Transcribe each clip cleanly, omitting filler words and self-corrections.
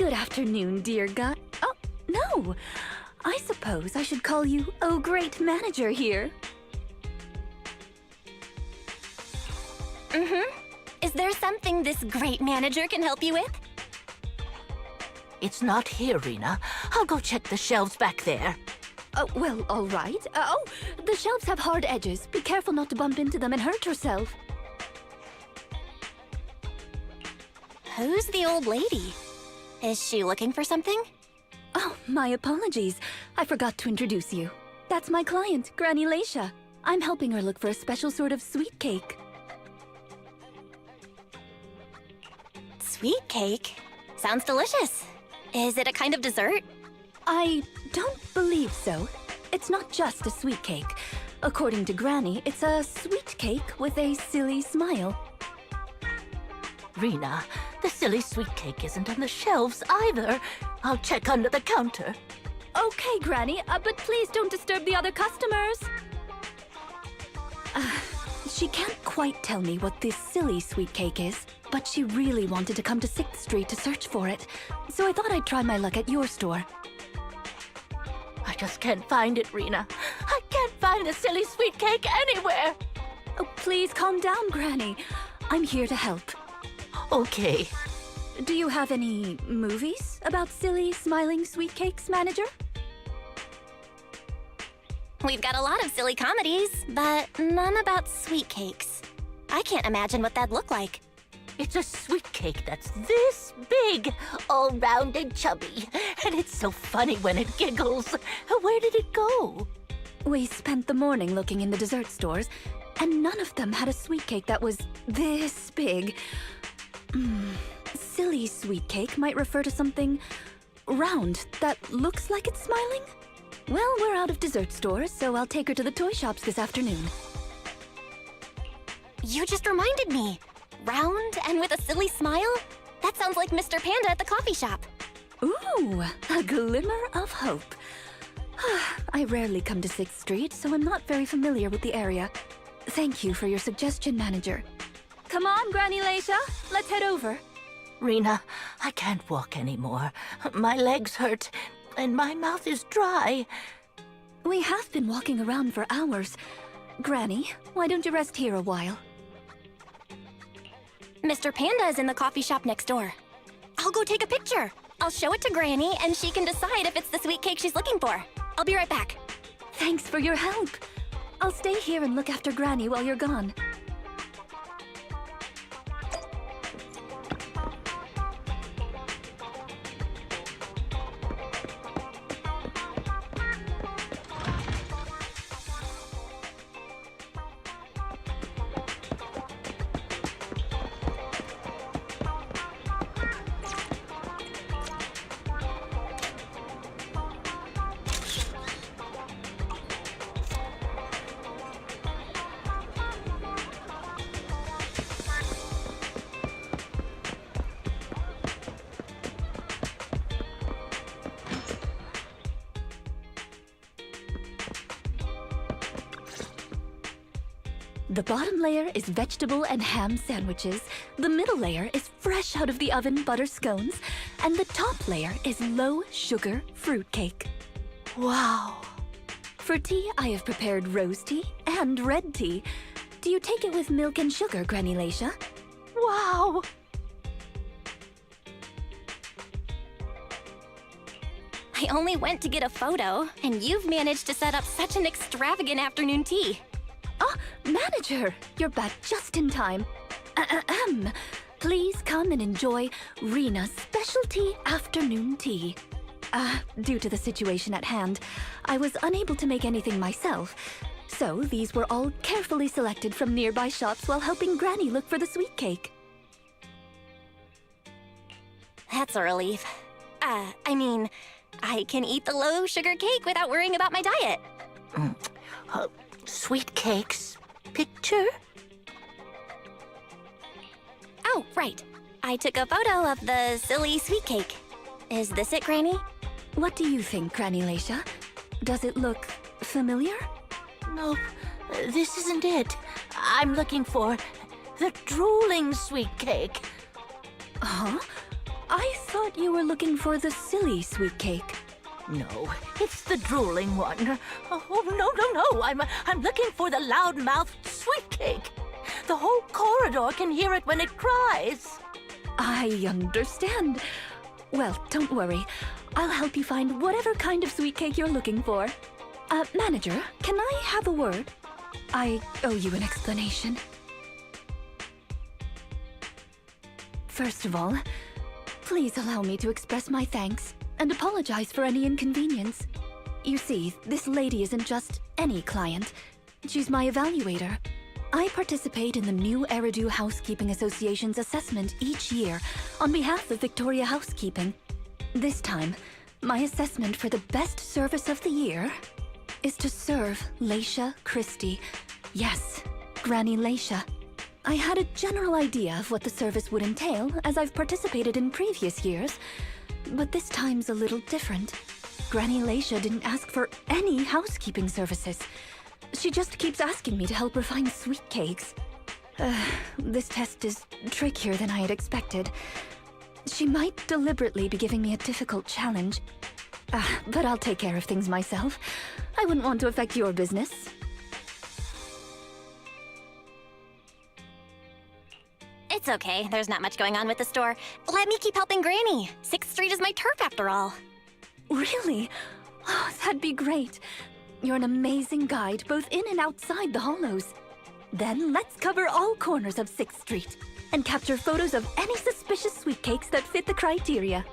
Good afternoon, dear guy. Oh, no. I suppose I should call you, oh, great manager here. Is there something this great manager can help you with? It's not here, Rina. I'll go check the shelves back there. Oh, well, all right. Oh, the shelves have hard edges. Be careful not to bump into them and hurt yourself. Who's the old lady? Is she looking for something? Oh, my apologies. I forgot to introduce you. That's my client, Granny Laisha. I'm helping her look for a special sort of sweet cake. Sweet cake? Sounds delicious. Is it a kind of dessert? I don't believe so. It's not just a sweet cake. According to Granny, it's a sweet cake with a silly smile. Rina, the silly sweet cake isn't on the shelves either. I'll check under the counter. Okay, Granny, but please don't disturb the other customers. She can't quite tell me what this silly sweet cake is, but she really wanted to come to 6th Street to search for it, so I thought I'd try my luck at your store. I just can't find it, Rina. I can't find the silly sweet cake anywhere. Oh, please calm down, Granny. I'm here to help. Okay. Do you have any movies about silly, smiling sweet cakes, manager? We've got a lot of silly comedies, but none about sweet cakes. I can't imagine what that'd look like. It's a sweet cake that's this big, all round and chubby. And it's so funny when it giggles. Where did it go? We spent the morning looking in the dessert stores, and none of them had a sweet cake that was this big. Silly sweet cake might refer to something round that looks like it's smiling? Well, we're out of dessert stores, so I'll take her to the toy shops this afternoon. You just reminded me. Round and with a silly smile? That sounds like Mr. Panda at the coffee shop. Ooh, a glimmer of hope. I rarely come to 6th Street, so I'm not very familiar with the area. Thank you for your suggestion, manager. Come on, Granny Laisha. Let's head over. Rina, I can't walk anymore. My legs hurt, and my mouth is dry. We have been walking around for hours. Granny, why don't you rest here a while? Mr. Panda is in the coffee shop next door. I'll go take a picture. I'll show it to Granny, and she can decide if it's the sweet cake she's looking for. I'll be right back. Thanks for your help. I'll stay here and look after Granny while you're gone. The bottom layer is vegetable and ham sandwiches, the middle layer is fresh out of the oven butter scones, and the top layer is low-sugar fruitcake. Wow. For tea, I have prepared rose tea and red tea. Do you take it with milk and sugar, Granny Laisha? Wow. I only went to get a photo, and you've managed to set up such an extravagant afternoon tea. Ah, manager, you're back just in time. Please come and enjoy Rina's specialty afternoon tea. Due to the situation at hand, I was unable to make anything myself, so these were all carefully selected from nearby shops while helping Granny look for the sweet cake. That's a relief. I can eat the low-sugar cake without worrying about my diet. Sweet cakes picture? Oh, right. I took a photo of the silly sweet cake. Is this it, Granny? What do you think, Granny Laisha? Does it look familiar? Nope, this isn't it. I'm looking for the drooling sweet cake. Huh? I thought you were looking for the silly sweet cake. No, it's the drooling one. Oh, no. I'm looking for the loud-mouthed sweet cake. The whole corridor can hear it when it cries. I understand. Well, don't worry. I'll help you find whatever kind of sweet cake you're looking for. Manager, can I have a word? I owe you an explanation. First of all, please allow me to express my thanks and apologize for any inconvenience. You see, this lady isn't just any client. She's my evaluator. I participate in the new Eridu Housekeeping Association's assessment each year on behalf of Victoria Housekeeping. This time, my assessment for the best service of the year is to serve Leisha Christie. Yes, Granny Leisha. I had a general idea of what the service would entail, as I've participated in previous years, but this time's a little different. Granny Leisha didn't ask for any housekeeping services. She just keeps asking me to help her find sweet cakes. This test is trickier than I had expected. She might deliberately be giving me a difficult challenge. But I'll take care of things myself. I wouldn't want to affect your business. It's okay. There's not much going on with the store. Let me keep helping Granny. 6th Street is my turf after all. Really? Oh, that'd be great. You're an amazing guide, both in and outside the hollows. Then let's cover all corners of 6th Street and capture photos of any suspicious sweet cakes that fit the criteria.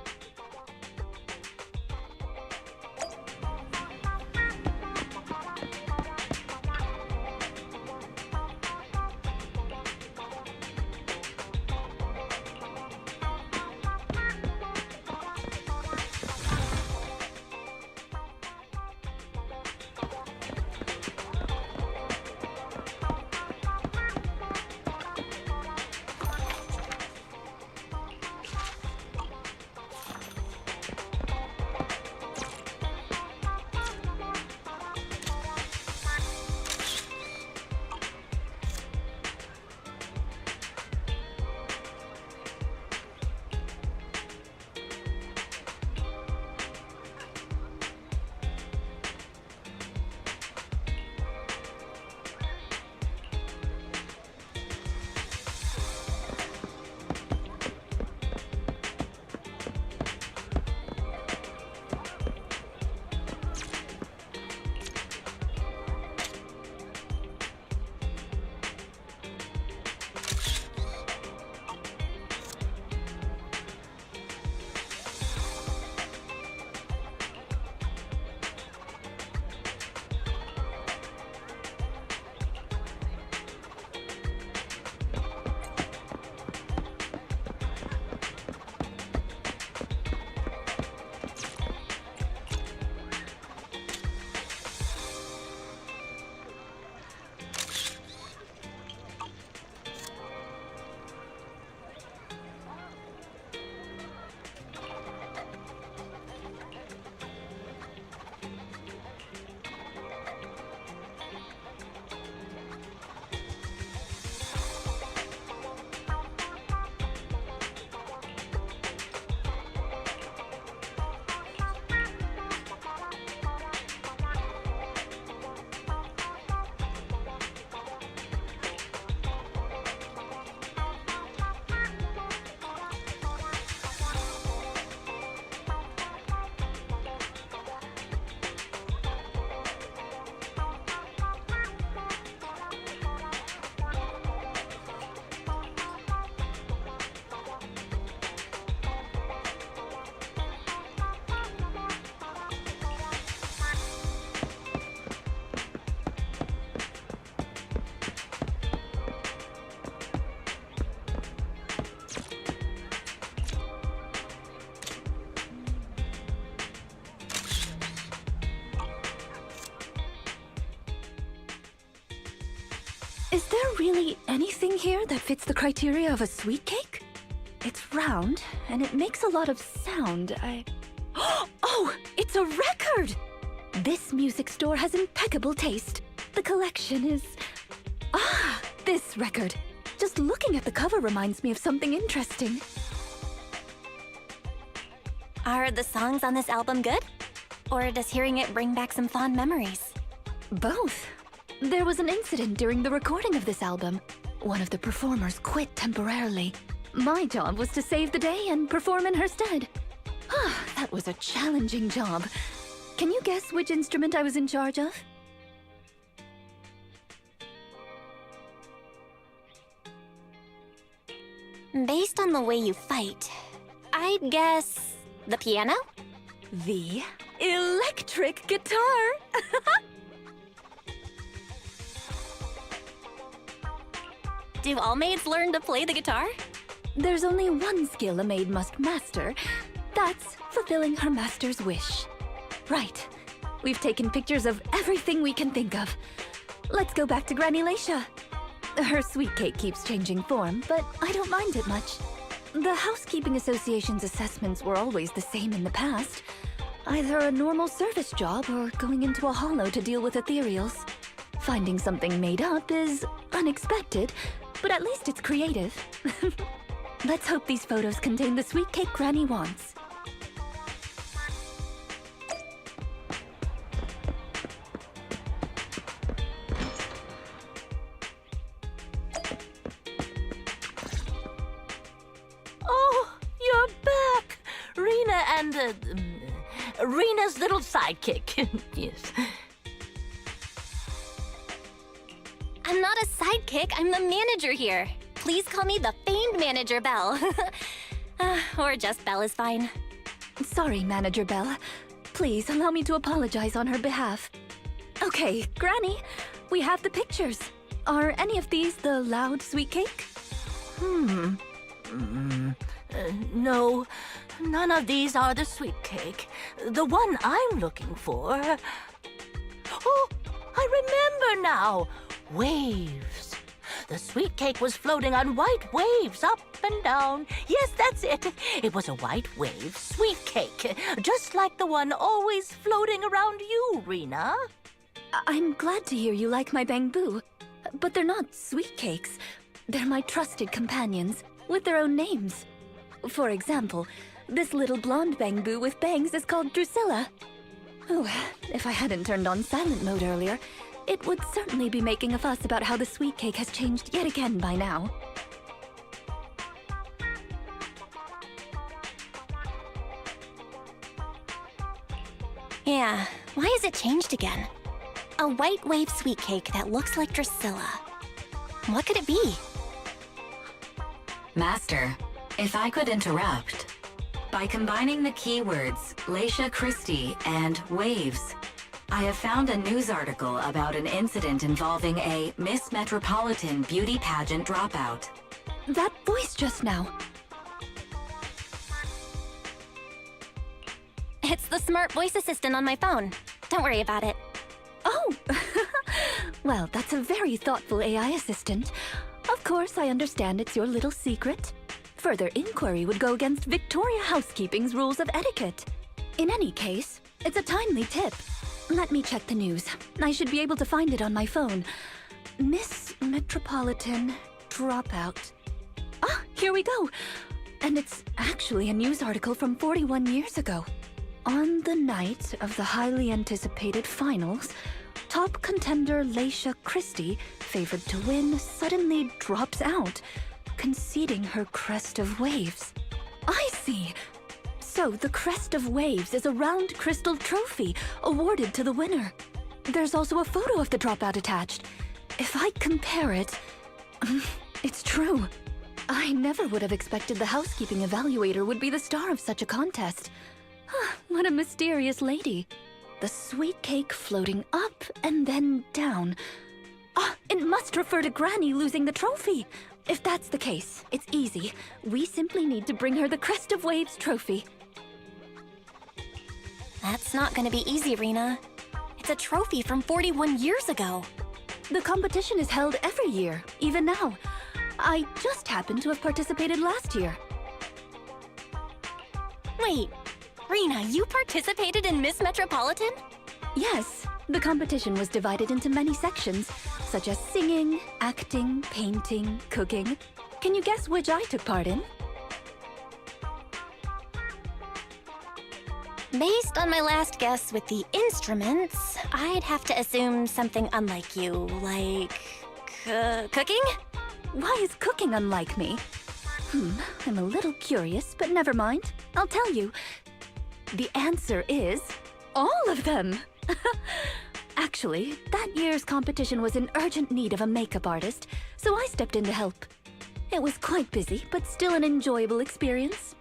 Is there really anything here that fits the criteria of a sweet cake? It's round, and it makes a lot of sound. Oh, it's a record! This music store has impeccable taste. The collection is... this record. Just looking at the cover reminds me of something interesting. Are the songs on this album good? Or does hearing it bring back some fond memories? Both. There was an incident during the recording of this album. One of the performers quit temporarily. My job was to save the day and perform in her stead. That was a challenging job. Can you guess which instrument I was in charge of? Based on the way you fight, I'd guess the piano? The electric guitar! Do all maids learn to play the guitar? There's only one skill a maid must master. That's fulfilling her master's wish. Right. We've taken pictures of everything we can think of. Let's go back to Granny Leisha. Her sweet cake keeps changing form, but I don't mind it much. The Housekeeping Association's assessments were always the same in the past. Either a normal service job or going into a hollow to deal with ethereals. Finding something made up is unexpected, but at least it's creative. Let's hope these photos contain the sweet cake Granny wants. Oh, you're back! Rina and, Rina's little sidekick. Yes. I'm not a sidekick, I'm the manager here. Please call me the famed Manager Belle. Or just Belle is fine. Sorry, Manager Belle. Please allow me to apologize on her behalf. Okay, Granny, we have the pictures. Are any of these the loud sweet cake? No, none of these are the sweet cake. The one I'm looking for... Oh, I remember now! Waves. The sweet cake was floating on white waves up and down. Yes, that's it. It was a white wave sweet cake, just like the one always floating around you, Rina. I'm glad to hear you like my bamboo, but they're not sweet cakes. They're my trusted companions, with their own names. For example, this little blonde bamboo with bangs is called Drusilla. Oh, if I hadn't turned on silent mode earlier, it would certainly be making a fuss about how the sweet cake has changed yet again by now. Yeah, why has it changed again? A white wave sweet cake that looks like Drusilla. What could it be? Master, if I could interrupt. By combining the keywords Leisha Christie and waves, I have found a news article about an incident involving a Miss Metropolitan beauty pageant dropout. That voice just now. It's the smart voice assistant on my phone. Don't worry about it. Oh! Well, that's a very thoughtful AI assistant. Of course, I understand it's your little secret. Further inquiry would go against Victoria Housekeeping's rules of etiquette. In any case, it's a timely tip. Let me check the news. I should be able to find it on my phone. Miss Metropolitan dropout. Ah, here we go. And it's actually a news article from 41 years ago. On the night of the highly anticipated finals, top contender Leisha Christie, favored to win, suddenly drops out, conceding her crest of waves. I see. So the crest of waves is a round crystal trophy awarded to the winner. There's also a photo of the dropout attached. If I compare it, it's true. I never would have expected the housekeeping evaluator would be the star of such a contest. What a mysterious lady. The sweet cake floating up and then down. It must refer to Granny losing the trophy. If that's the case, it's easy. We simply need to bring her the Crest of Waves trophy. That's not gonna be easy, Rina. It's a trophy from 41 years ago. The competition is held every year, even now. I just happened to have participated last year. Wait, Rina, you participated in Miss Metropolitan? Yes, the competition was divided into many sections, such as singing, acting, painting, cooking. Can you guess which I took part in? Based on my last guess with the instruments, I'd have to assume something unlike you, like... cooking? Why is cooking unlike me? I'm a little curious, but never mind. I'll tell you. The answer is all of them. Actually, that year's competition was in urgent need of a makeup artist, so I stepped in to help. It was quite busy, but still an enjoyable experience.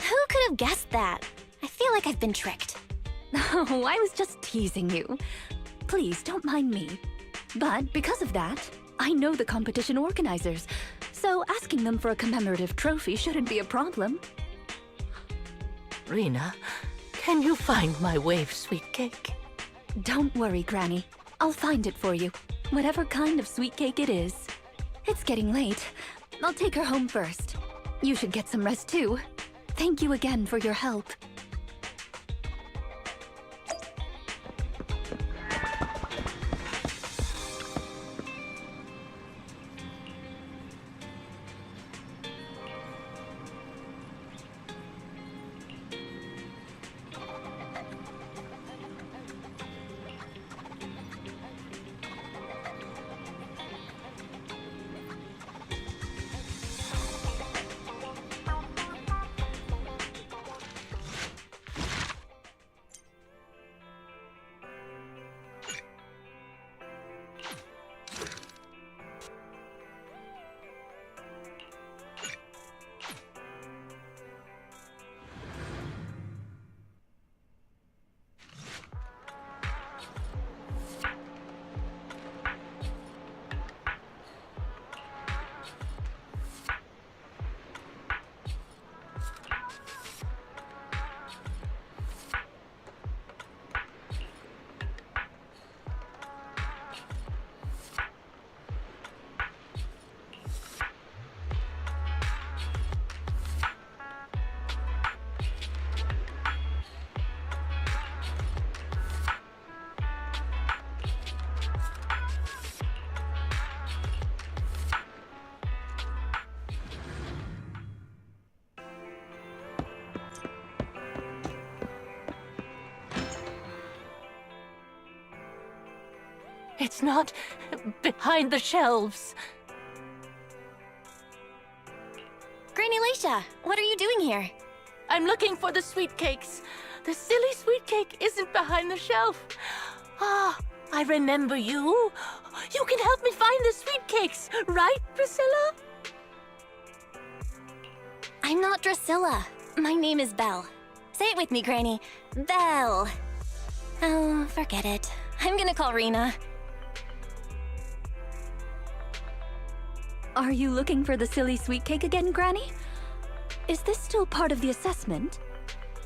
Who could have guessed that? I feel like I've been tricked. Oh, I was just teasing you. Please, don't mind me. But because of that, I know the competition organizers, so asking them for a commemorative trophy shouldn't be a problem. Rina, can you find my wave sweet cake? Don't worry, Granny. I'll find it for you, whatever kind of sweet cake it is. It's getting late. I'll take her home first. You should get some rest too. Thank you again for your help. It's not behind the shelves. Granny Leisha, what are you doing here? I'm looking for the sweet cakes. The silly sweet cake isn't behind the shelf. Ah, I remember you. You can help me find the sweet cakes, right, Priscilla? I'm not Drusilla. My name is Belle. Say it with me, Granny. Belle. Oh, forget it. I'm gonna call Rina. Are you looking for the silly sweet cake again, Granny? Is this still part of the assessment?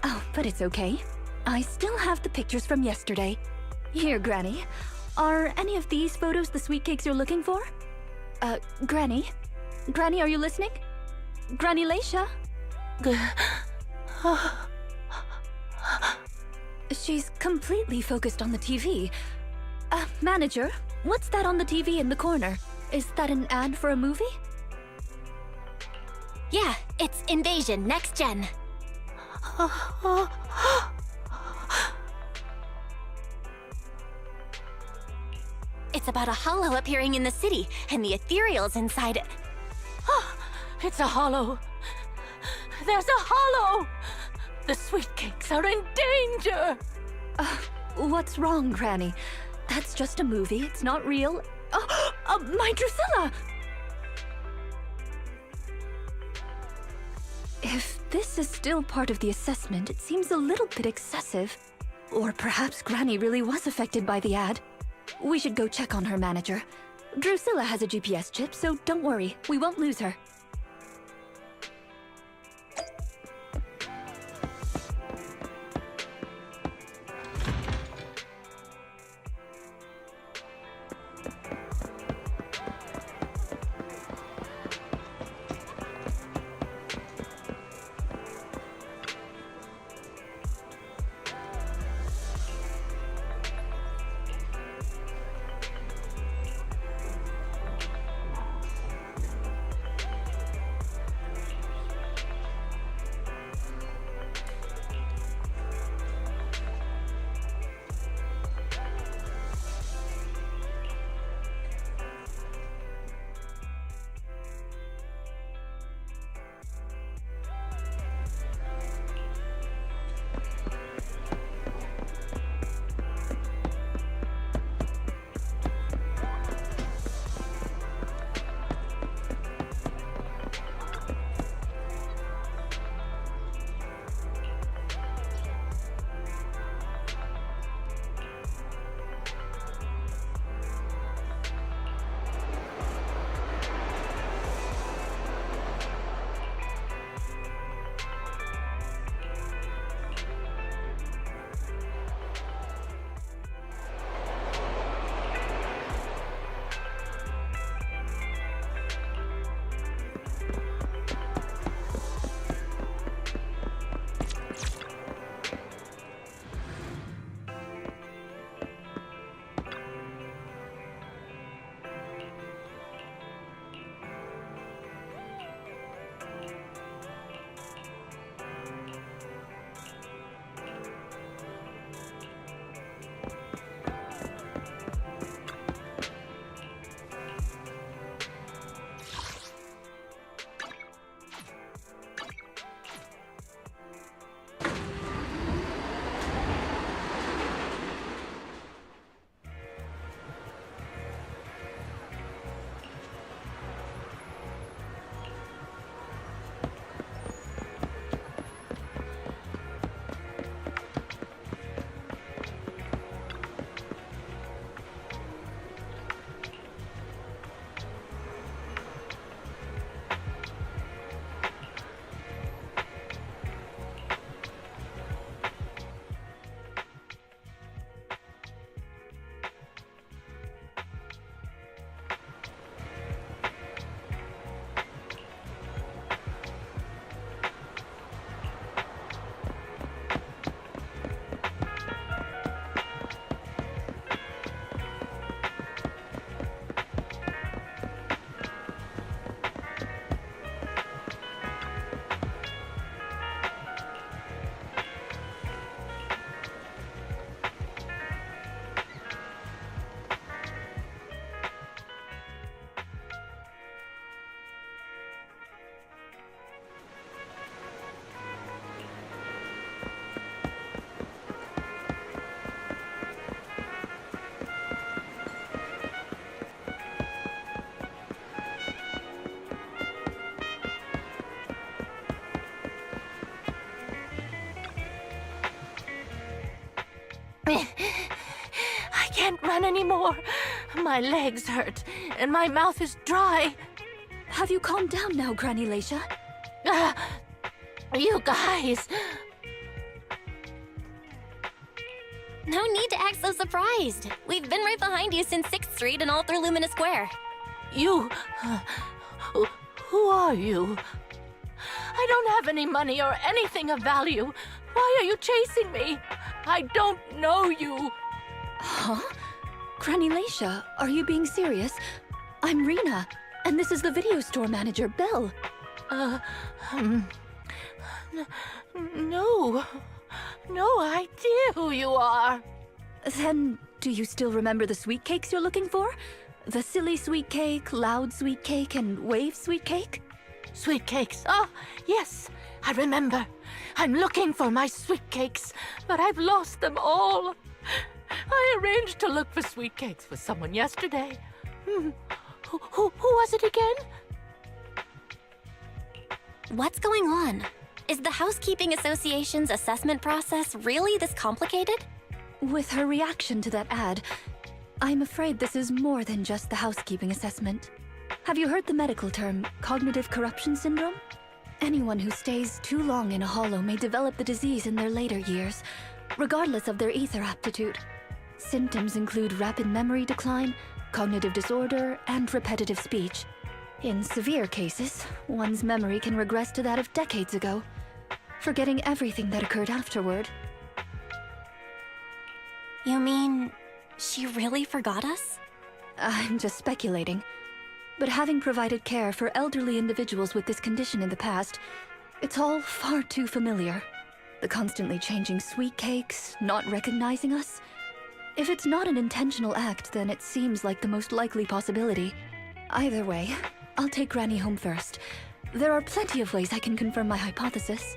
Oh, but it's okay. I still have the pictures from yesterday. Here, Granny. Are any of these photos the sweet cakes you're looking for? Granny? Granny, are you listening? Granny Leisha? She's completely focused on the TV. Manager, what's that on the TV in the corner? Is that an ad for a movie? Yeah, it's Invasion Next Gen. It's about a hollow appearing in the city, and the ethereals inside it. It's a hollow. There's a hollow. The sweet cakes are in danger. What's wrong, Granny? That's just a movie, it's not real. My Drusilla! If this is still part of the assessment, it seems a little bit excessive. Or perhaps Granny really was affected by the ad. We should go check on her, Manager. Drusilla has a GPS chip, so don't worry, we won't lose her. anymore. My legs hurt, and my mouth is dry. Have you calmed down now, Granny Leisha? You guys. No need to act so surprised. We've been right behind you since 6th Street and all through Lumina Square. You. Who are you? I don't have any money or anything of value. Why are you chasing me? I don't know you. Huh? Granny Leisha, are you being serious? I'm Rina, and this is the video store manager, Belle. No. No idea who you are. Then, do you still remember the sweet cakes you're looking for? The silly sweet cake, loud sweet cake, and wave sweet cake? Sweet cakes. Oh, yes, I remember. I'm looking for my sweet cakes, but I've lost them all. I arranged to look for sweet cakes with someone yesterday. Who was it again? What's going on? Is the Housekeeping Association's assessment process really this complicated? With her reaction to that ad, I'm afraid this is more than just the housekeeping assessment. Have you heard the medical term, cognitive corruption syndrome? Anyone who stays too long in a hollow may develop the disease in their later years, regardless of their ether aptitude. Symptoms include rapid memory decline, cognitive disorder, and repetitive speech. In severe cases, one's memory can regress to that of decades ago, forgetting everything that occurred afterward. You mean she really forgot us? I'm just speculating. But having provided care for elderly individuals with this condition in the past, it's all far too familiar. The constantly changing sweet cakes, not recognizing us. If it's not an intentional act, then it seems like the most likely possibility. Either way, I'll take Granny home first. There are plenty of ways I can confirm my hypothesis.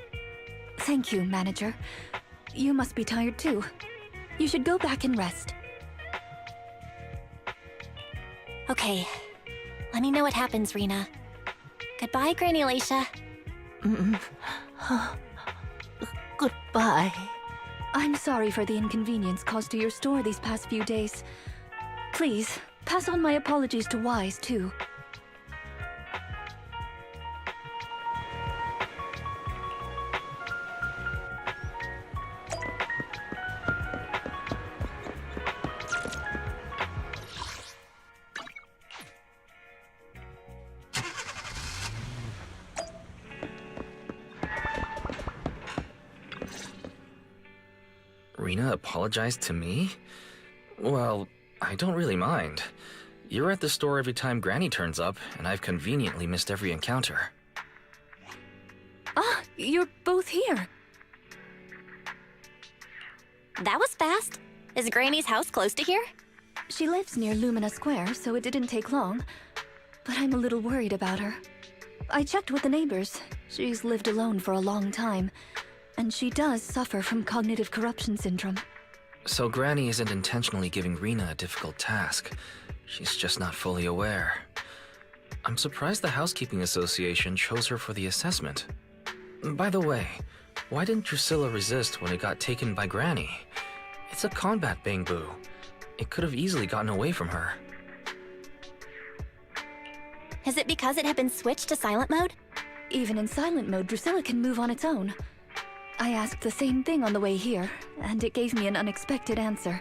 Thank you, Manager. You must be tired too. You should go back and rest. Okay. Let me know what happens, Rina. Goodbye, Granny Leisha. Goodbye. I'm sorry for the inconvenience caused to your store these past few days. Please, pass on my apologies to Wise, too. Rina apologized to me? Well, I don't really mind. You're at the store every time Granny turns up, and I've conveniently missed every encounter. Ah, you're both here. That was fast. Is Granny's house close to here? She lives near Lumina Square, so it didn't take long. But I'm a little worried about her. I checked with the neighbors. She's lived alone for a long time, and she does suffer from cognitive corruption syndrome. So Granny isn't intentionally giving Rina a difficult task. She's just not fully aware. I'm surprised the Housekeeping Association chose her for the assessment. By the way, why didn't Drusilla resist when it got taken by Granny? It's a combat bangbu. It could have easily gotten away from her. Is it because it had been switched to silent mode? Even in silent mode, Drusilla can move on its own. I asked the same thing on the way here, and it gave me an unexpected answer.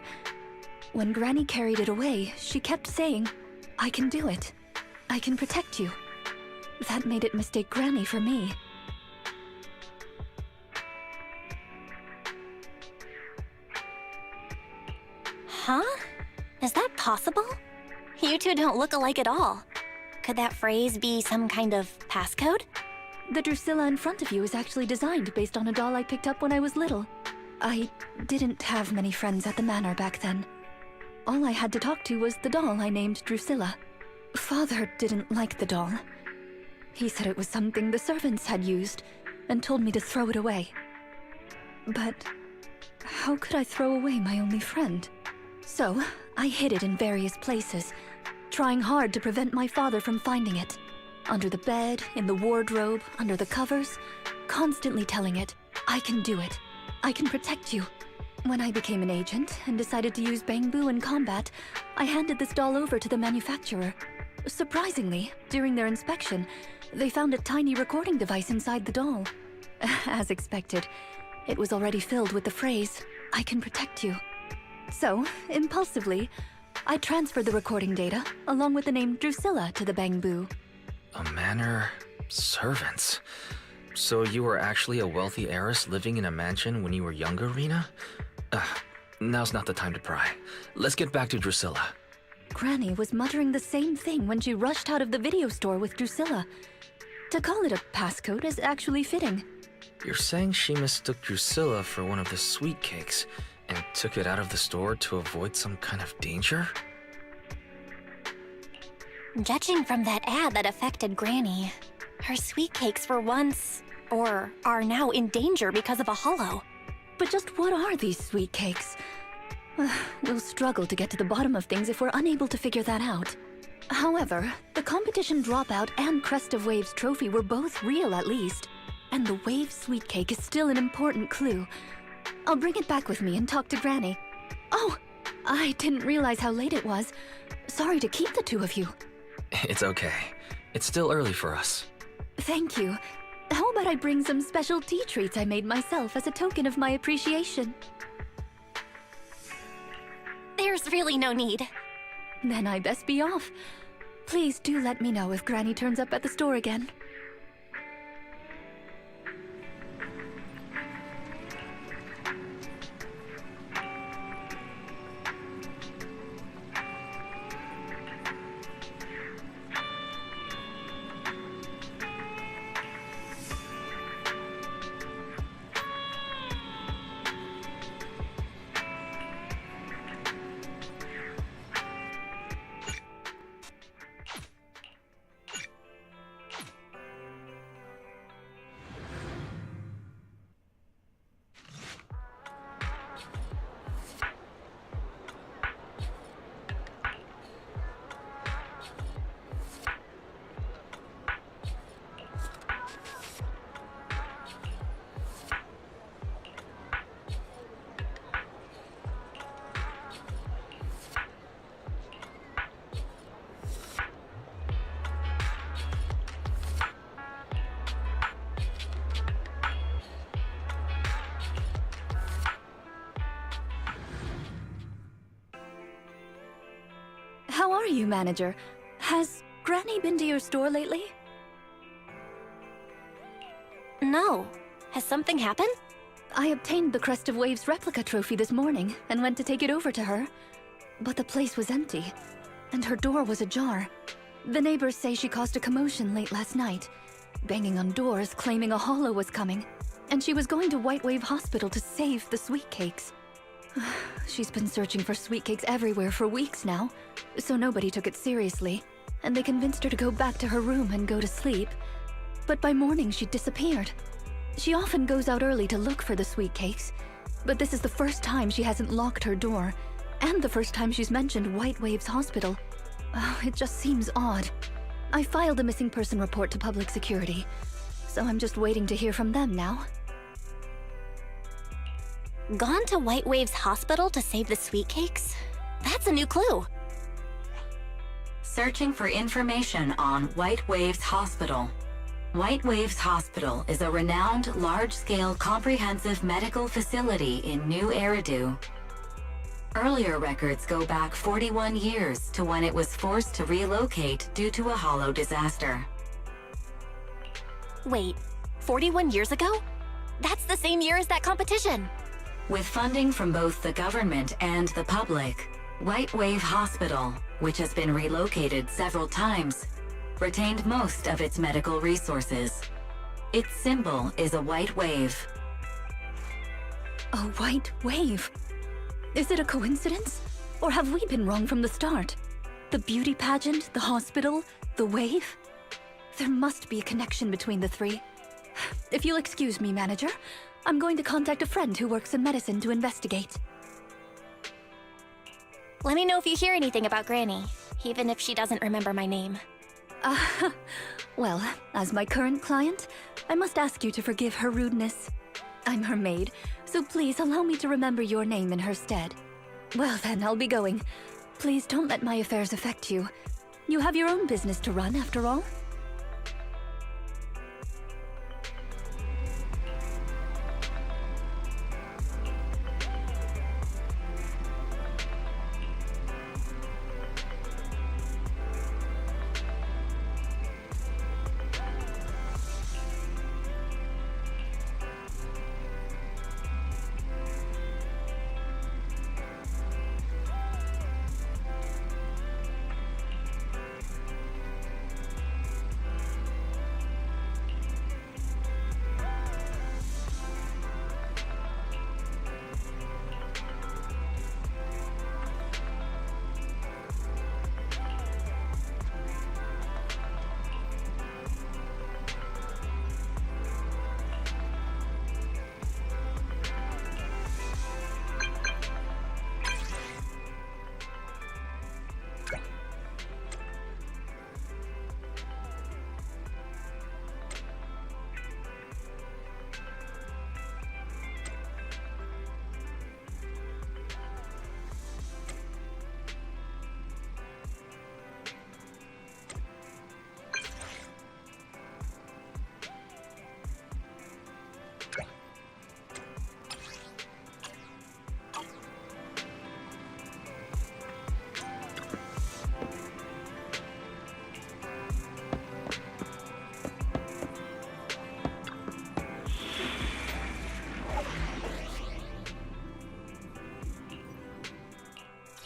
When Granny carried it away, she kept saying, "I can do it. I can protect you." That made it mistake Granny for me. Huh? Is that possible? You two don't look alike at all. Could that phrase be some kind of passcode? The Drusilla in front of you is actually designed based on a doll I picked up when I was little. I didn't have many friends at the manor back then. All I had to talk to was the doll I named Drusilla. Father didn't like the doll. He said it was something the servants had used, and told me to throw it away. But how could I throw away my only friend? So, I hid it in various places, trying hard to prevent my father from finding it. Under the bed, in the wardrobe, under the covers, constantly telling it, "I can do it. I can protect you." When I became an agent and decided to use Bangbu in combat, I handed this doll over to the manufacturer. Surprisingly, during their inspection, they found a tiny recording device inside the doll. As expected, it was already filled with the phrase, "I can protect you." So, impulsively, I transferred the recording data, along with the name Drusilla, to the Bangbu. A manor... servants. So you were actually a wealthy heiress living in a mansion when you were younger, Rina? Now's not the time to pry. Let's get back to Drusilla. Granny was muttering the same thing when she rushed out of the video store with Drusilla. To call it a passcode is actually fitting. You're saying she mistook Drusilla for one of the sweet cakes and took it out of the store to avoid some kind of danger? Judging from that ad that affected Granny, her sweet cakes were once, or are now, in danger because of a hollow. But just what are these sweet cakes? We'll struggle to get to the bottom of things if we're unable to figure that out. However, the competition dropout and Crest of Waves trophy were both real at least, and the Wave sweet cake is still an important clue. I'll bring it back with me and talk to Granny. Oh, I didn't realize how late it was. Sorry to keep the two of you. It's okay. It's still early for us. Thank you. How about I bring some special tea treats I made myself as a token of my appreciation? There's really no need. Then I best be off. Please do let me know if Granny turns up at the store again. How are you, manager? Has Granny been to your store lately? No. Has something happened? I obtained the Crest of Waves replica trophy this morning and went to take it over to her. But the place was empty, and her door was ajar. The neighbors say she caused a commotion late last night, banging on doors claiming a hollow was coming, and she was going to White Wave Hospital to save the sweet cakes. She's been searching for sweet cakes everywhere for weeks now, so nobody took it seriously, and they convinced her to go back to her room and go to sleep. But by morning, she'd disappeared. She often goes out early to look for the sweet cakes, but this is the first time she hasn't locked her door, and the first time she's mentioned White Waves Hospital. It just seems odd. I filed a missing person report to public security, so I'm just waiting to hear from them now. Gone to White Waves Hospital to save the sweet cakes? That's a new clue. Searching for information on White Waves Hospital. White Waves Hospital is a renowned large-scale comprehensive medical facility in New Eridu. Earlier records go back 41 years to when it was forced to relocate due to a hollow disaster. Wait, 41 years ago? That's the same year as that competition. With funding from both the government and the public, White Wave Hospital, which has been relocated several times, retained most of its medical resources. Its symbol is a white wave. A white wave? Is it a coincidence? Or have we been wrong from the start? The beauty pageant, the hospital, the wave? There must be a connection between the three. If you'll excuse me, manager, I'm going to contact a friend who works in medicine to investigate. Let me know if you hear anything about Granny, even if she doesn't remember my name. Well, as my current client, I must ask you to forgive her rudeness. I'm her maid, so please allow me to remember your name in her stead. Well then, I'll be going. Please don't let my affairs affect you. You have your own business to run, after all.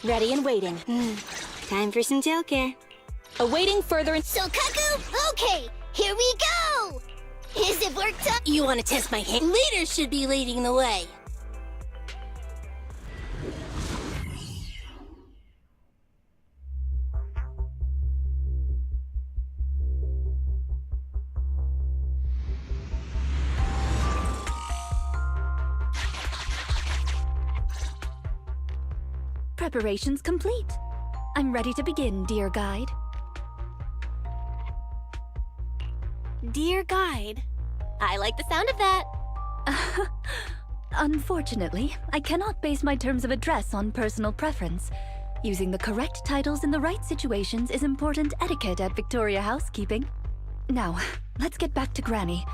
Ready and waiting. Time for some tail care. Awaiting further So, Cuckoo, okay, here we go! Is it worked up? You want to test my hand? Leaders should be leading the way. Preparations complete. I'm ready to begin, dear guide. Dear Guide. I like the sound of that. Unfortunately, I cannot base my terms of address on personal preference. Using the correct titles in the right situations is important etiquette at Victoria Housekeeping. Now, let's get back to Granny.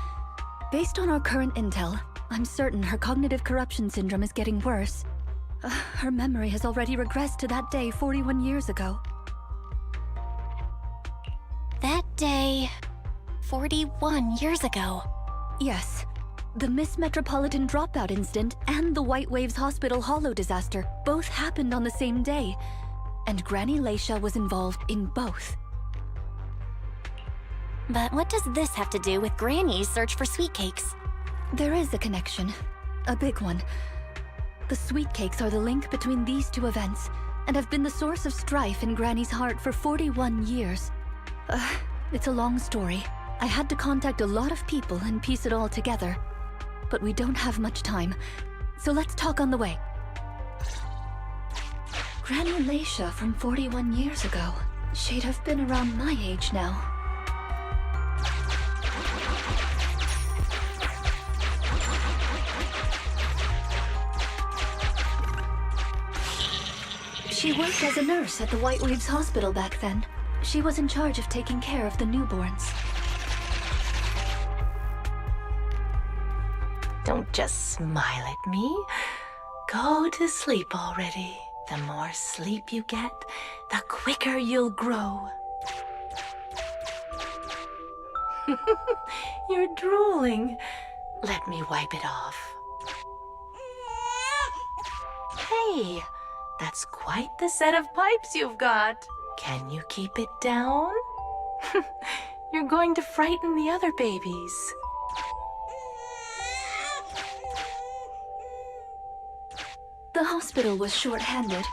Based on our current intel, I'm certain her cognitive corruption syndrome is getting worse. Her memory has already regressed to that day 41 years ago. That day, 41 years ago. Yes. The Miss Metropolitan dropout incident and the White Waves Hospital Hollow disaster both happened on the same day, and Granny Leisha was involved in both. But what does this have to do with Granny's search for sweet cakes? There is a connection. A big one. The sweet cakes are the link between these two events, and have been the source of strife in Granny's heart for 41 years. It's a long story. I had to contact a lot of people and piece it all together. But we don't have much time, so let's talk on the way. Granny Leisha from 41 years ago. She'd have been around my age now. She worked as a nurse at the White Waves Hospital back then. She was in charge of taking care of the newborns. Don't just smile at me. Go to sleep already. The more sleep you get, the quicker you'll grow. You're drooling. Let me wipe it off. Hey, that's quite the set of pipes you've got. Can you keep it down? You're going to frighten the other babies. The hospital was short-handed,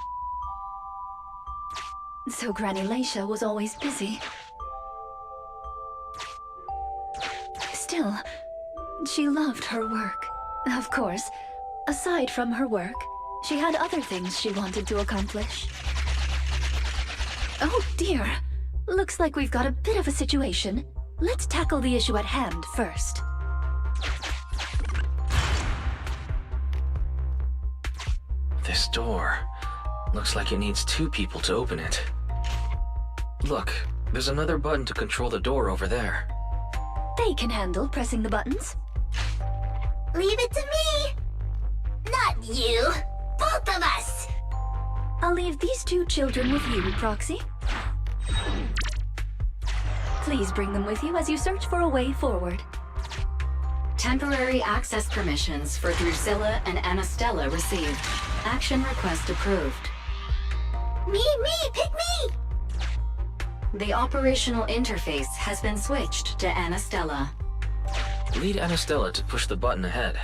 so Granny Leisha was always busy. Still, she loved her work. Of course, aside from her work, she had other things she wanted to accomplish. Oh dear, looks like we've got a bit of a situation. Let's tackle the issue at hand first. This door. Looks like it needs 2 people to open it. Look, there's another button to control the door over there. They can handle pressing the buttons. Leave it to me! Not you! Both of us! I'll leave these 2 children with you, Proxy. Please bring them with you as you search for a way forward. Temporary access permissions for Drusilla and Anastella received. Action request approved. Me, pick me! The operational interface has been switched to Anastella. Lead Anastella to push the button ahead.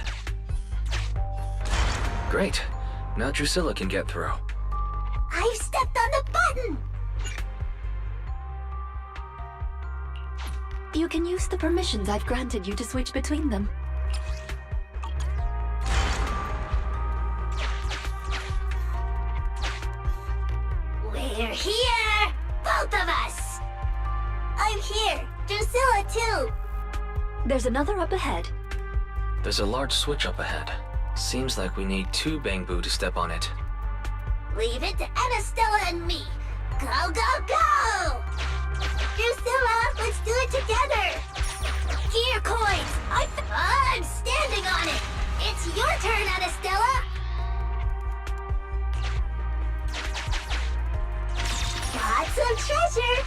Great. Now Drusilla can get through. I've stepped on the button! You can use the permissions I've granted you to switch between them. We're here! Both of us! I'm here! Drusilla too! There's another up ahead. There's a large switch up ahead. Seems like we need 2 Bangbu to step on it. Leave it to Anastella and me! Go, go, go! Drusilla, let's do it together! Gear coins! I'm standing on it! It's your turn, Anastella! Got some treasure!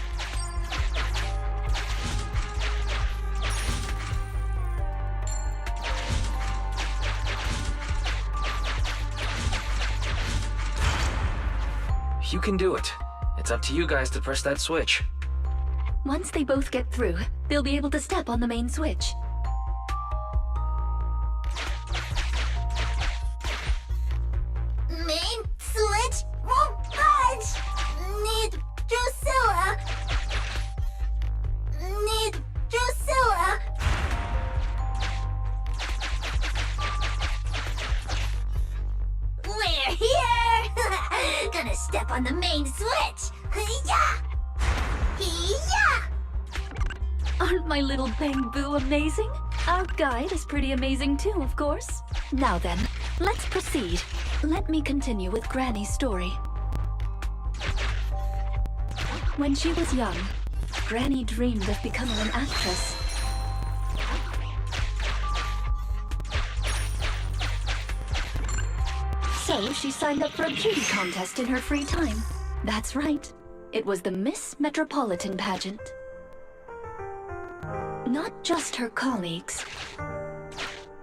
You can do it. It's up to you guys to press that switch. Once they both get through, they'll be able to step on the main switch. Main switch won't budge! Need Drusilla! Need Drusilla! We're here! Gonna step on the main switch! Yeah! Yeah! Aren't my little Bangbu amazing? Our guide is pretty amazing too, of course. Now then, let's proceed. Let me continue with Granny's story. When she was young, Granny dreamed of becoming an actress. So she signed up for a beauty contest in her free time. That's right. It was the Miss Metropolitan pageant. Not just her colleagues,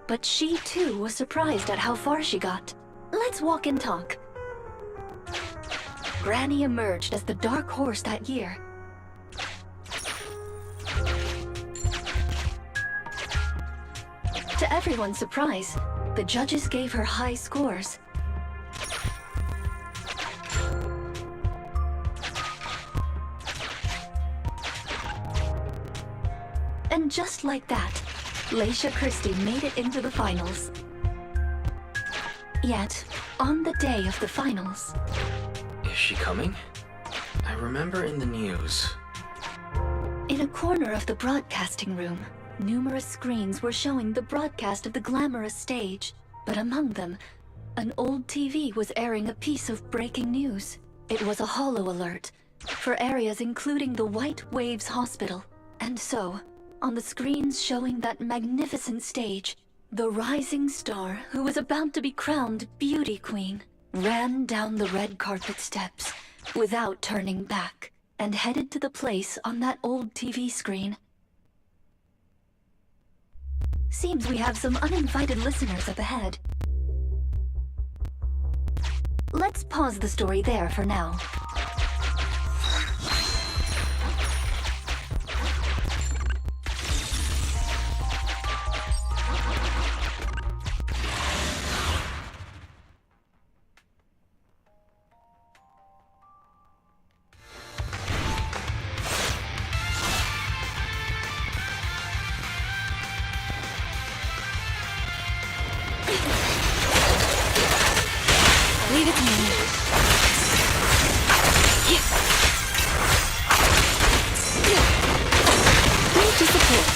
but she too was surprised at how far she got. Let's walk and talk. Granny emerged as the dark horse that year. To everyone's surprise, the judges gave her high scores. And just like that, Leisha Christie made it into the finals. Yet, on the day of the finals... Is she coming? I remember in the news. In a corner of the broadcasting room, numerous screens were showing the broadcast of the glamorous stage. But among them, an old TV was airing a piece of breaking news. It was a holo alert for areas including the White Waves Hospital. And so, on the screens showing that magnificent stage, the rising star who was about to be crowned Beauty Queen ran down the red carpet steps without turning back and headed to the place on that old TV screen. Seems we have some uninvited listeners up ahead. Let's pause the story there for now. Leave it to me. Here to support.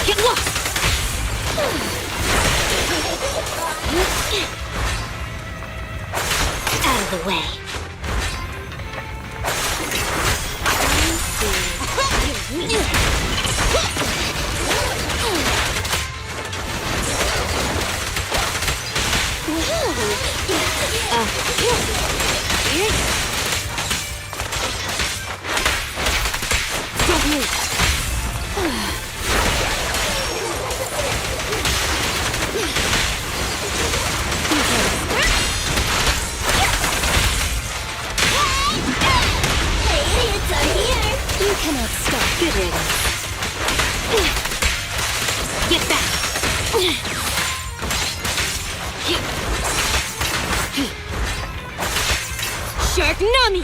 Get lost! Out of the way. Don't move. Hey, idiots are here! You cannot stop. Good riddance. Get back. Shark Nami!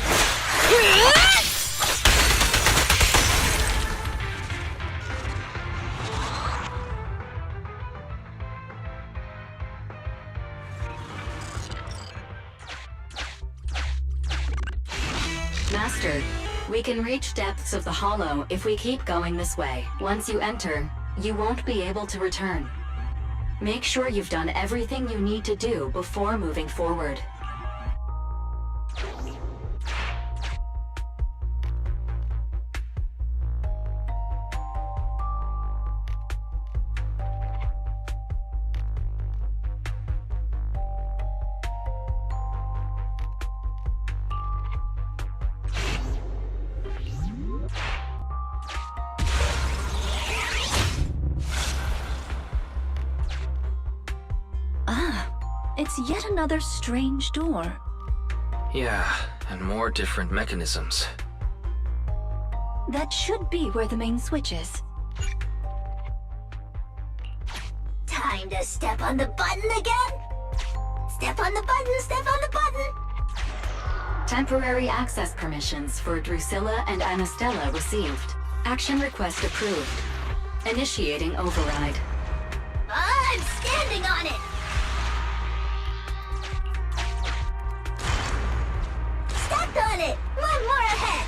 Master, we can reach depths of the hollow if we keep going this way. Once you enter, you won't be able to return. Make sure you've done everything you need to do before moving forward. It's yet another strange door. Yeah, and more different mechanisms. That should be where the main switch is. Time to step on the button again? Step on the button, step on the button! Temporary access permissions for Drusilla and Anastella received. Action request approved. Initiating override. I'm standing on it! Stepped on it! One more ahead!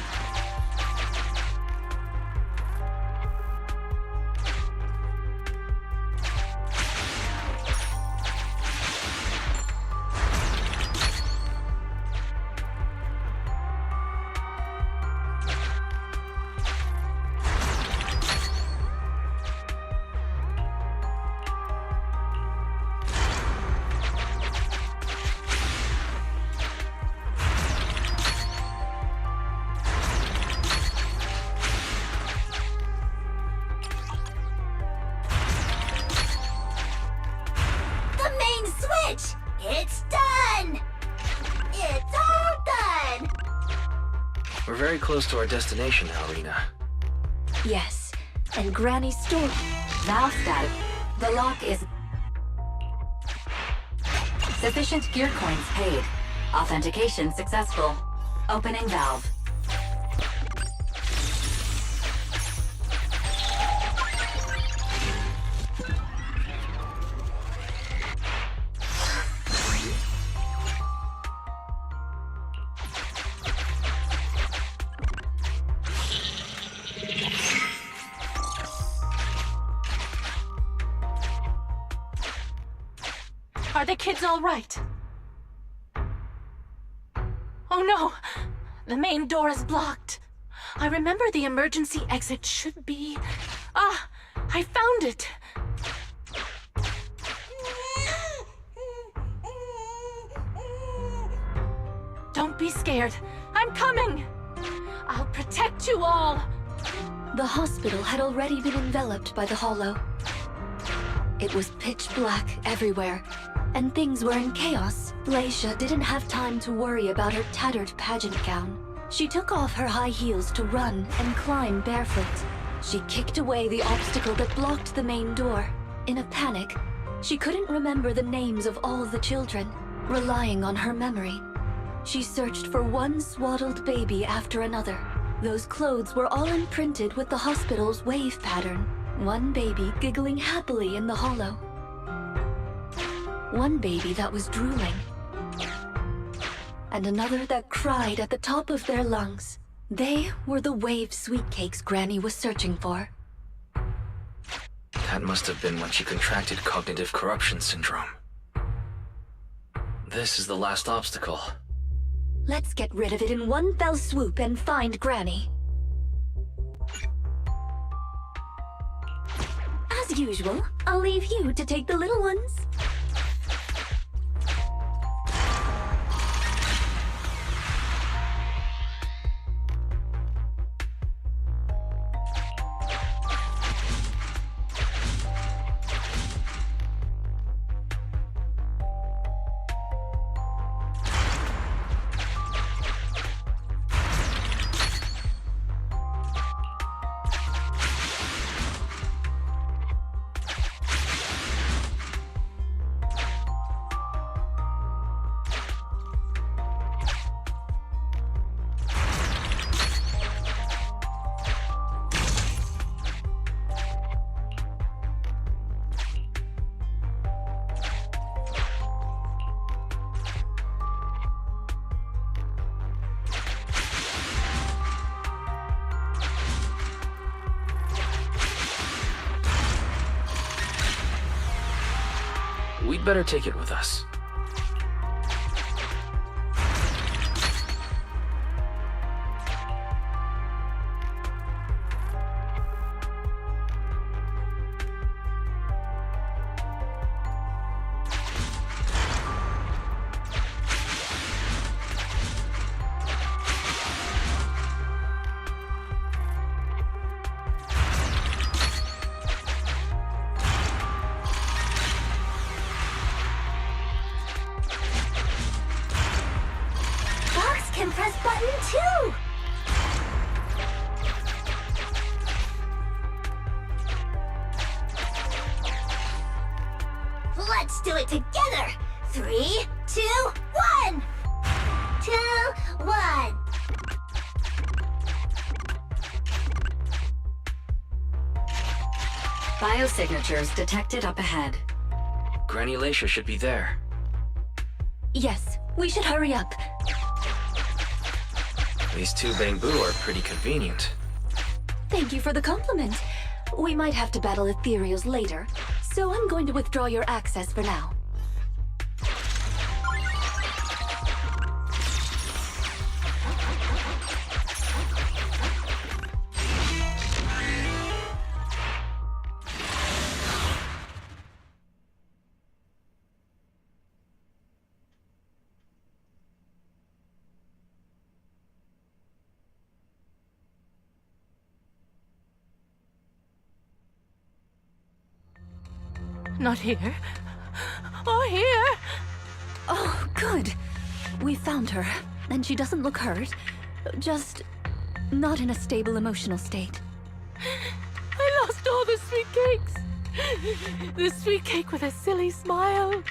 It's done! It's all done! We're very close to our destination now, Rina. Yes, and Granny's store. Valve status. The lock is... Sufficient gear coins paid. Authentication successful. Opening valve. Are the kids all right? Oh no! The main door is blocked. I remember the emergency exit should be... Ah! I found it! Don't be scared. I'm coming! I'll protect you all! The hospital had already been enveloped by the hollow. It was pitch black everywhere, and things were in chaos. Leisha didn't have time to worry about her tattered pageant gown. She took off her high heels to run and climb barefoot. She kicked away the obstacle that blocked the main door. In a panic, she couldn't remember the names of all the children. Relying on her memory, she searched for one swaddled baby after another. Those clothes were all imprinted with the hospital's wave pattern. One baby giggling happily in the hollow. One baby that was drooling. And another that cried at the top of their lungs. They were the wave sweet cakes Granny was searching for. That must have been when she contracted cognitive corruption syndrome. This is the last obstacle. Let's get rid of it in one fell swoop and find Granny. As usual, I'll leave you to take the little ones. We'd better take it with us. Can press button too! Let's do it together! 3, 2, 1! 2, 1! Biosignatures detected up ahead. Granny Leisha should be there. Yes, we should hurry up. These two bamboo are pretty convenient. Thank you for the compliment. We might have to battle ethereals later, so I'm going to withdraw your access for now. Not here. Or here. Oh, good. We found her, and she doesn't look hurt. Just not in a stable emotional state. I lost all the sweet cakes. The sweet cake with a silly smile.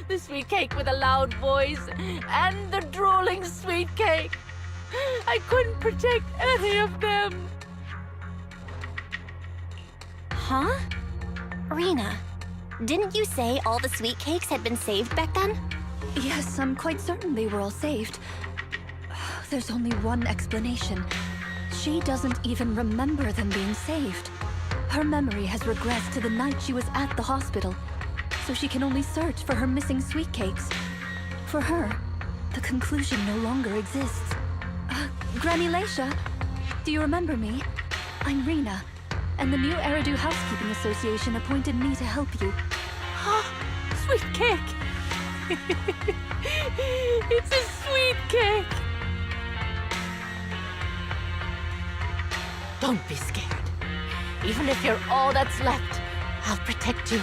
The sweet cake with a loud voice. And the drooling sweet cake. I couldn't protect any of them. Huh? Rina, didn't you say all the sweet cakes had been saved back then? Yes, I'm quite certain they were all saved. There's only one explanation. She doesn't even remember them being saved. Her memory has regressed to the night she was at the hospital, so she can only search for her missing sweet cakes. For her, the conclusion no longer exists. Granny Leisha, do you remember me? I'm Rina, and the new Eridu Housekeeping Association appointed me to help you. Sweet cake. It's a sweet cake. Don't be scared. Even if you're all that's left, I'll protect you.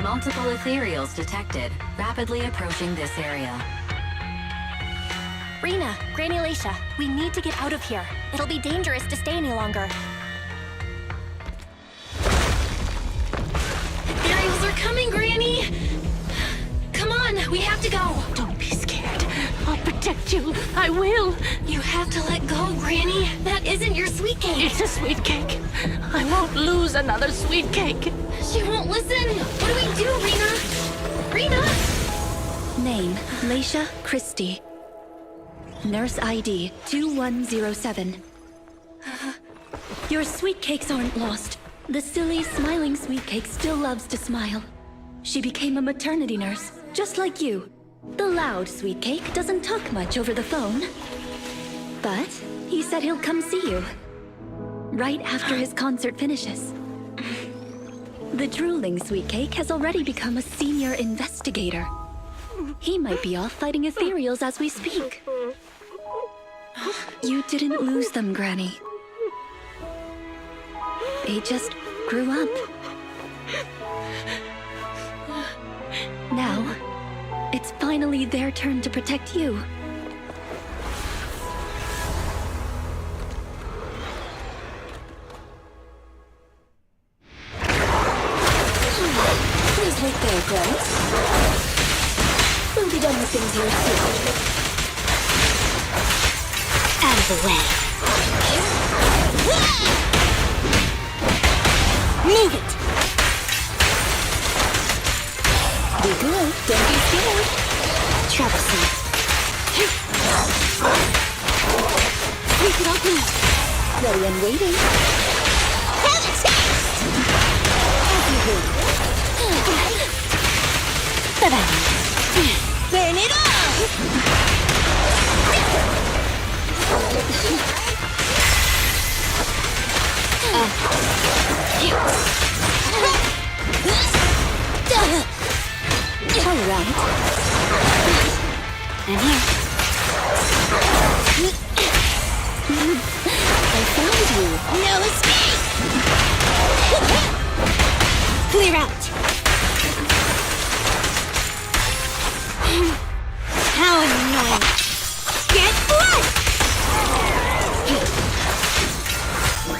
Multiple ethereals detected, rapidly approaching this area. Rina, Granny Leisha, we need to get out of here. It'll be dangerous to stay any longer. Ethereals are coming, Granny! Come on, we have to go! Don't be scared. I'll protect you. I will. You have to let go, Granny. That isn't your sweet cake. It's a sweet cake. I won't lose another sweet cake. She won't listen. What do we do, Rina? Rina? Name, Leisha Christie. Nurse ID 2107. Your sweet cakes aren't lost. The silly, smiling sweet cake still loves to smile. She became a maternity nurse, just like you. The loud sweet cake doesn't talk much over the phone. But he said he'll come see you. Right after his concert finishes. The drooling sweet cake has already become a senior investigator. He might be off fighting ethereals as we speak. You didn't lose them, Granny. They just grew up. Now, it's finally their turn to protect you. Please wait there, Granny. We'll be done with things here soon. Out of the way. Move it! Be good, don't be scared. Troublesome. Take it off now. Ready and waiting. Have a taste! Burn it off! All right. I'm here. I found you. No escape! Clear out. How annoying. Get blood! I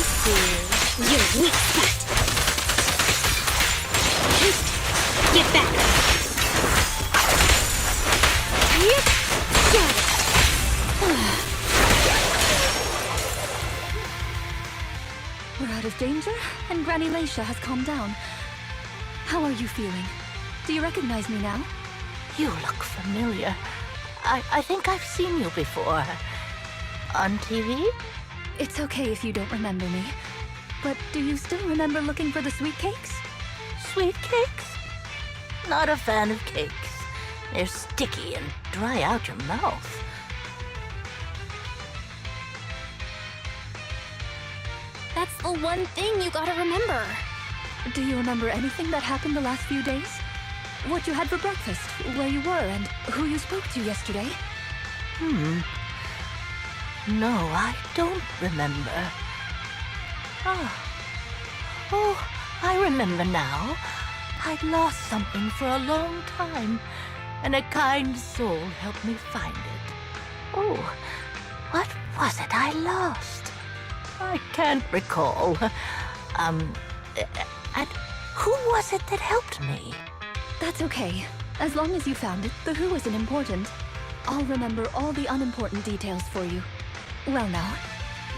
see your weak spot. Get back. Got it. We're out of danger, and Granny Leisha has calmed down. How are you feeling? Do you recognize me now? You look familiar. I think I've seen you before. On TV? It's okay if you don't remember me. But do you still remember looking for the sweet cakes? Sweet cakes? Not a fan of cakes. They're sticky and dry out your mouth. That's the one thing you gotta remember. Do you remember anything that happened the last few days? What you had for breakfast, where you were, and who you spoke to yesterday? No, I don't remember. Oh, I remember now. I'd lost something for a long time, and a kind soul helped me find it. Oh, what was it I lost? I can't recall. And who was it that helped me? That's okay. As long as you found it, the who isn't important. I'll remember all the unimportant details for you. Well now,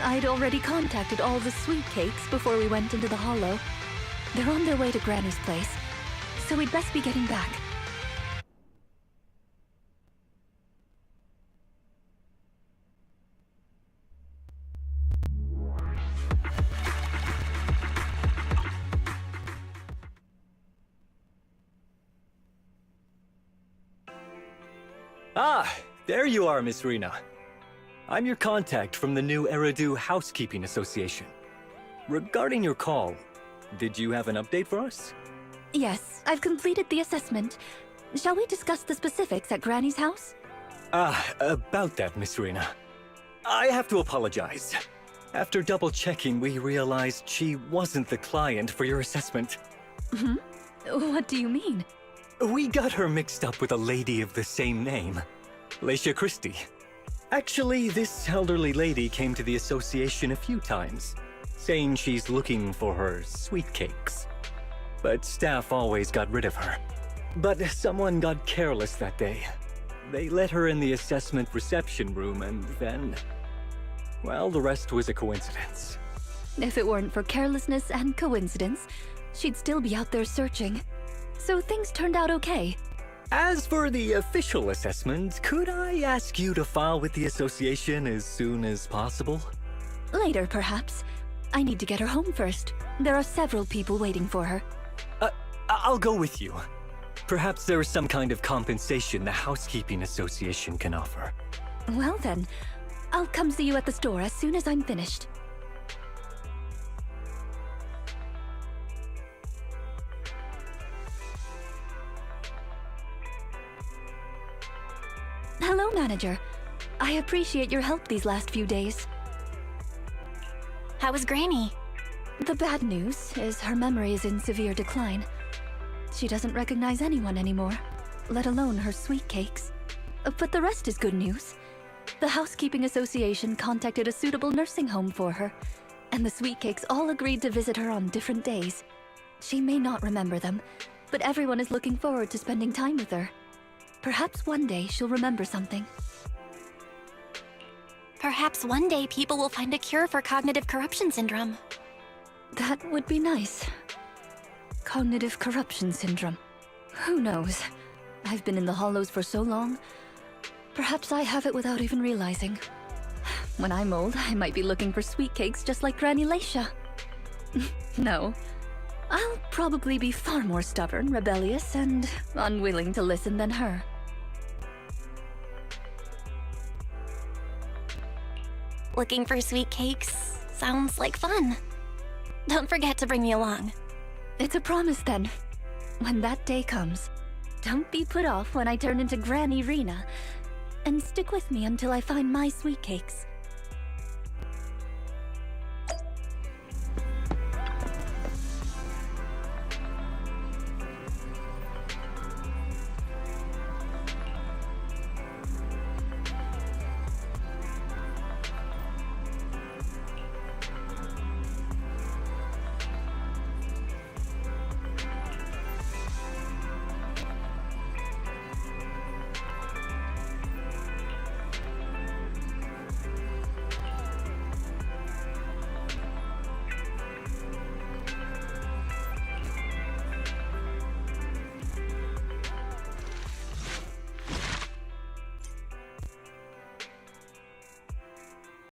I'd already contacted all the sweet cakes before we went into the hollow. They're on their way to Granny's place, so we'd best be getting back. Ah, there you are, Miss Rina. I'm your contact from the new Eridu Housekeeping Association. Regarding your call, did you have an update for us? Yes, I've completed the assessment. Shall we discuss the specifics at Granny's house? About that, Miss Rina. I have to apologize. After double-checking, we realized she wasn't the client for your assessment. What do you mean? We got her mixed up with a lady of the same name, Leisha Christie. Actually, this elderly lady came to the association a few times, saying she's looking for her sweet cakes. But staff always got rid of her. But someone got careless that day. They let her in the assessment reception room and then... well, the rest was a coincidence. If it weren't for carelessness and coincidence, she'd still be out there searching. So things turned out okay. As for the official assessment, could I ask you to file with the association as soon as possible? Later, perhaps. I need to get her home first. There are several people waiting for her. I'll go with you. Perhaps there is some kind of compensation the Housekeeping Association can offer. Well then, I'll come see you at the store as soon as I'm finished. Hello, Manager. I appreciate your help these last few days. How was Granny? The bad news is her memory is in severe decline. She doesn't recognize anyone anymore, let alone her sweet cakes. But the rest is good news. The Housekeeping Association contacted a suitable nursing home for her, and the sweet cakes all agreed to visit her on different days. She may not remember them, but everyone is looking forward to spending time with her. Perhaps one day she'll remember something. Perhaps one day people will find a cure for cognitive corruption syndrome. That would be nice. Cognitive corruption syndrome. Who knows? I've been in the Hollows for so long. Perhaps I have it without even realizing. When I'm old, I might be looking for sweet cakes just like Granny Leisha. No. I'll probably be far more stubborn, rebellious, and unwilling to listen than her. Looking for sweet cakes sounds like fun. Don't forget to bring me along. It's a promise then. When that day comes, don't be put off when I turn into Granny Rina, and stick with me until I find my sweet cakes.